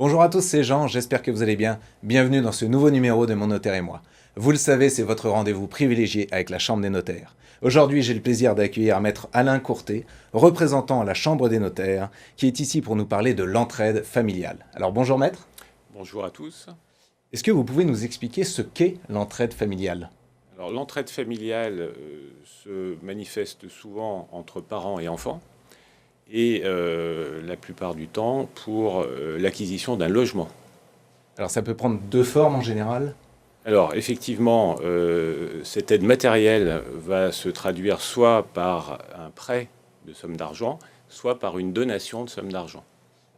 Bonjour à tous, c'est Jean, j'espère que vous allez bien. Bienvenue dans ce nouveau numéro de Mon Notaire et moi. Vous le savez, c'est votre rendez-vous privilégié avec la Chambre des notaires. Aujourd'hui, j'ai le plaisir d'accueillir Maître Alain Courtet, représentant la Chambre des notaires, qui est ici pour nous parler de l'entraide familiale. Alors bonjour Maître. Bonjour à tous. Est-ce que vous pouvez nous expliquer ce qu'est l'entraide familiale? Alors, l'entraide familiale se manifeste souvent entre parents et enfants et la plupart du temps pour l'acquisition d'un logement. Alors ça peut prendre deux formes en général. Alors effectivement, cette aide matérielle va se traduire soit par un prêt de somme d'argent, soit par une donation de somme d'argent.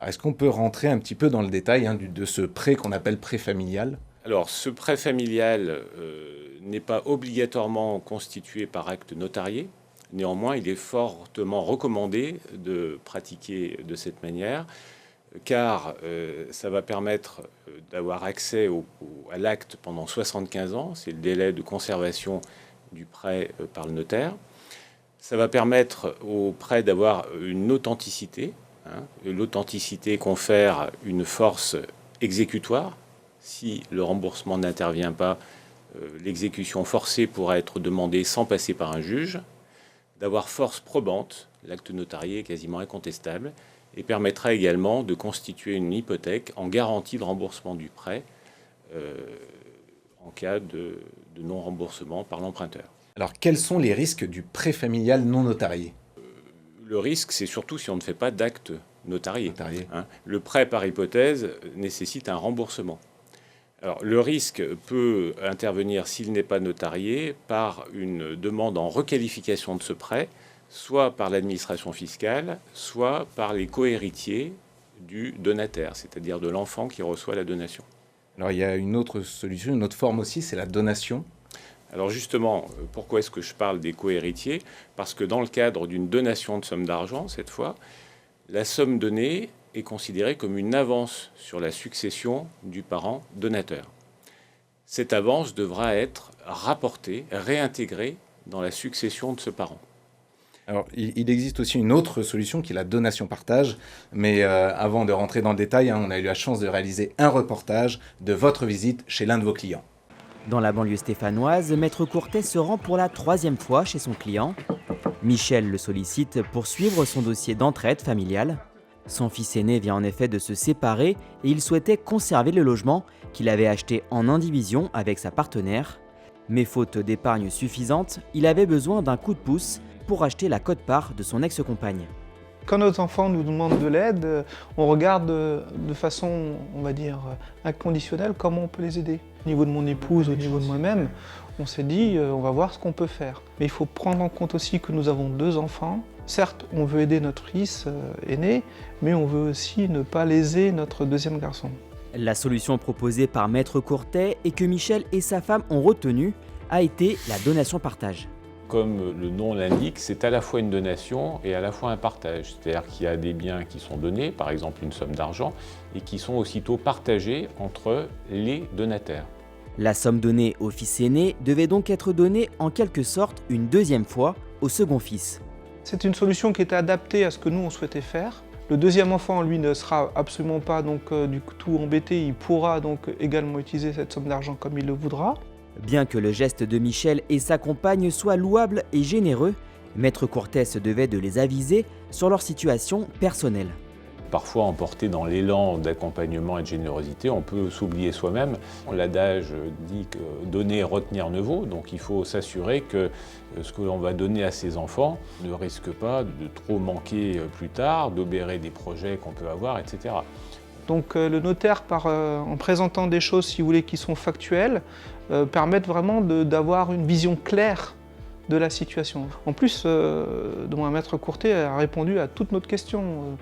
Alors, est-ce qu'on peut rentrer un petit peu dans le détail de ce prêt qu'on appelle prêt familial? Alors ce prêt familial n'est pas obligatoirement constitué par acte notarié. Néanmoins, il est fortement recommandé de pratiquer de cette manière, car ça va permettre d'avoir accès à l'acte pendant 75 ans. C'est le délai de conservation du prêt par le notaire. Ça va permettre au prêt d'avoir une authenticité. L'authenticité confère une force exécutoire. Si le remboursement n'intervient pas, l'exécution forcée pourra être demandée sans passer par un juge, d'avoir force probante, l'acte notarié est quasiment incontestable, et permettra également de constituer une hypothèque en garantie de remboursement du prêt en cas de non-remboursement par l'emprunteur. Alors quels sont les risques du prêt familial non notarié? Le risque, c'est surtout si on ne fait pas d'acte notarié. Notarié. Le prêt, par hypothèse, nécessite un remboursement. Alors, le risque peut intervenir s'il n'est pas notarié par une demande en requalification de ce prêt, soit par l'administration fiscale, soit par les cohéritiers du donataire, c'est-à-dire de l'enfant qui reçoit la donation. Alors il y a une autre solution, une autre forme aussi, c'est la donation. Alors justement, pourquoi est-ce que je parle des cohéritiers? Parce que dans le cadre d'une donation de somme d'argent, cette fois, la somme donnée est considérée comme une avance sur la succession du parent donateur. Cette avance devra être rapportée, réintégrée dans la succession de ce parent. Alors, il existe aussi une autre solution qui est la donation-partage, mais avant de rentrer dans le détail, on a eu la chance de réaliser un reportage de votre visite chez l'un de vos clients. Dans la banlieue stéphanoise, Maître Courtet se rend pour la 3e fois chez son client. Michel le sollicite pour suivre son dossier d'entraide familiale. Son fils aîné vient en effet de se séparer et il souhaitait conserver le logement qu'il avait acheté en indivision avec sa partenaire. Mais faute d'épargne suffisante, il avait besoin d'un coup de pouce pour acheter la quote-part de son ex-compagne. Quand nos enfants nous demandent de l'aide, on regarde de façon, on va dire, inconditionnelle comment on peut les aider. Au niveau de mon épouse, au niveau de moi-même, on s'est dit on va voir ce qu'on peut faire. Mais il faut prendre en compte aussi que nous avons 2 enfants. Certes, on veut aider notre fils aîné, mais on veut aussi ne pas léser notre 2e garçon. La solution proposée par Maître Courtet et que Michel et sa femme ont retenue a été la donation-partage. Comme le nom l'indique, c'est à la fois une donation et à la fois un partage. C'est-à-dire qu'il y a des biens qui sont donnés, par exemple une somme d'argent, et qui sont aussitôt partagés entre les donataires. La somme donnée au fils aîné devait donc être donnée en quelque sorte une 2e fois au second fils. C'est une solution qui était adaptée à ce que nous on souhaitait faire. Le 2e enfant, lui, ne sera absolument pas donc, du tout embêté, il pourra donc également utiliser cette somme d'argent comme il le voudra. Bien que le geste de Michel et sa compagne soit louable et généreux, Maître Courtet se devait de les aviser sur leur situation personnelle. Parfois, emporté dans l'élan d'accompagnement et de générosité, on peut s'oublier soi-même. L'adage dit que donner, retenir ne vaut, donc il faut s'assurer que ce que l'on va donner à ses enfants ne risque pas de trop manquer plus tard, d'obérer des projets qu'on peut avoir, etc. Donc le notaire, en présentant des choses, si vous voulez, qui sont factuelles, permettent vraiment d'avoir une vision claire de la situation. En plus, Maître Courtet a répondu à toutes nos questions,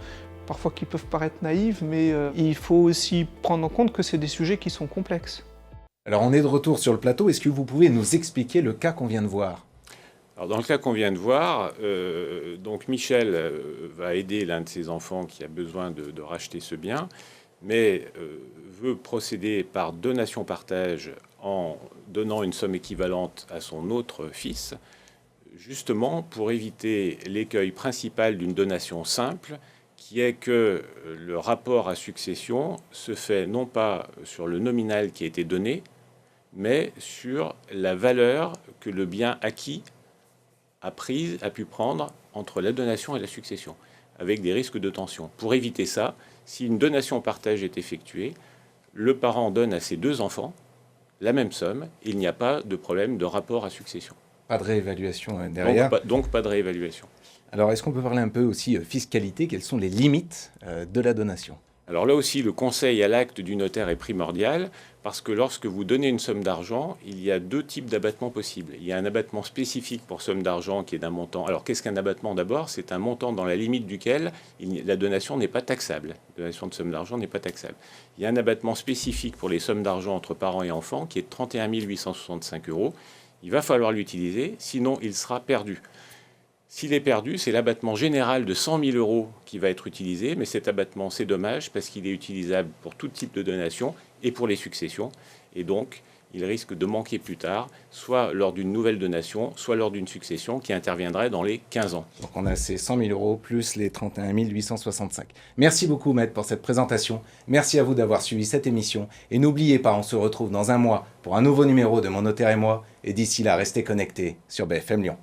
parfois qui peuvent paraître naïves, mais il faut aussi prendre en compte que c'est des sujets qui sont complexes. Alors on est de retour sur le plateau, est-ce que vous pouvez nous expliquer le cas qu'on vient de voir? Alors, dans le cas qu'on vient de voir, donc Michel va aider l'un de ses enfants qui a besoin de racheter ce bien, mais veut procéder par donation-partage en donnant une somme équivalente à son autre fils, justement pour éviter l'écueil principal d'une donation simple, qui est que le rapport à succession se fait non pas sur le nominal qui a été donné, mais sur la valeur que le bien acquis a pu prendre entre la donation et la succession, avec des risques de tension. Pour éviter ça, si une donation partage est effectuée, le parent donne à ses 2 enfants la même somme, il n'y a pas de problème de rapport à succession. Pas de réévaluation derrière. Donc pas de réévaluation. Alors, est-ce qu'on peut parler un peu aussi fiscalité? Quelles sont les limites de la donation? Alors là aussi, le conseil à l'acte du notaire est primordial, parce que lorsque vous donnez une somme d'argent, il y a 2 types d'abattements possibles. Il y a un abattement spécifique pour somme d'argent qui est d'un montant. Alors qu'est-ce qu'un abattement d'abord? C'est un montant dans la limite duquel la donation n'est pas taxable. La donation de somme d'argent n'est pas taxable. Il y a un abattement spécifique pour les sommes d'argent entre parents et enfants qui est de 31 865 €. Il va falloir l'utiliser, sinon il sera perdu. S'il est perdu, c'est l'abattement général de 100 000 € qui va être utilisé, mais cet abattement, c'est dommage parce qu'il est utilisable pour tout type de donation et pour les successions. Et donc, il risque de manquer plus tard, soit lors d'une nouvelle donation, soit lors d'une succession qui interviendrait dans les 15 ans. Donc on a ces 100 000 € plus les 31 865. Merci beaucoup, Maître, pour cette présentation. Merci à vous d'avoir suivi cette émission. Et n'oubliez pas, on se retrouve dans un mois pour un nouveau numéro de Mon Notaire et moi. Et d'ici là, restez connectés sur BFM Lyon.